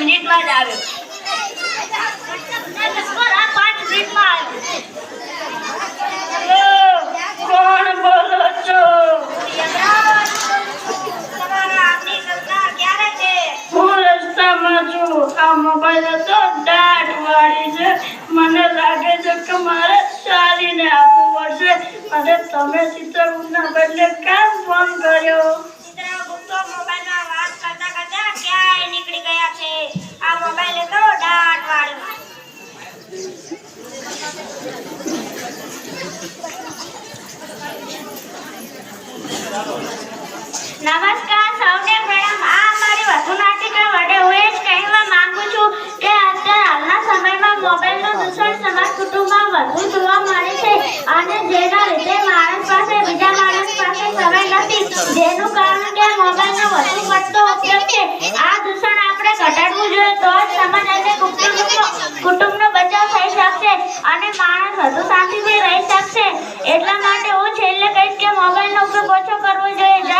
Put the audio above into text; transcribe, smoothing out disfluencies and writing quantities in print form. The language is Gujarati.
મિનિટમાં જ આવ્યો. આ 5 મિનિટમાં આવ્યો. કોણ બોલો છો? તમારા આમની સરકાર ક્યારે છે? હું રસ્તામાં છું. આ મોબાઈલ તો દાટ વાળી છે. મને લાગે છે કે મારે ચાલીને આપવું પડશે. અને તમે ચિત્રગુપ્તના બદલે કેમ ફોન કર્યો? ચિત્રગુપ્ત તો મોબાઈલમાં વાત કરતા કરતા ક્યાંય નીકળી ગયા છે. આ મોબાઈલ તો દાટ વાળી. નમસ્કાર સૌને પ્રણામ. આ અમારી વધુ નાટિકા વડે હું એ જ કહેવા માંગુ છું કે અત્યારે હાલના સમયમાં મોબાઈલનું દૂષણ સમાજ કુટુંબમાં વધુ જોવા મળે છે અને જેના લીધે માણસ પાસે બીજા માણસ પાસે સમય નથી, જેનું કારણ કે મોબાઈલનો વધુ પડતો ઉપયોગ છે. આ દૂષણ આપણે ઘટાડવું જોઈએ તો જ સમાજ અને કુટુંબનો બચાવ થઈ શકશે અને માણસ વધુ શાંતિથી રહી શકશે. એટલા માટે હું છેલ્લે કહીશ કે મોબાઈલનો ઉપયોગ ઓછો કરવો જોઈએ. જય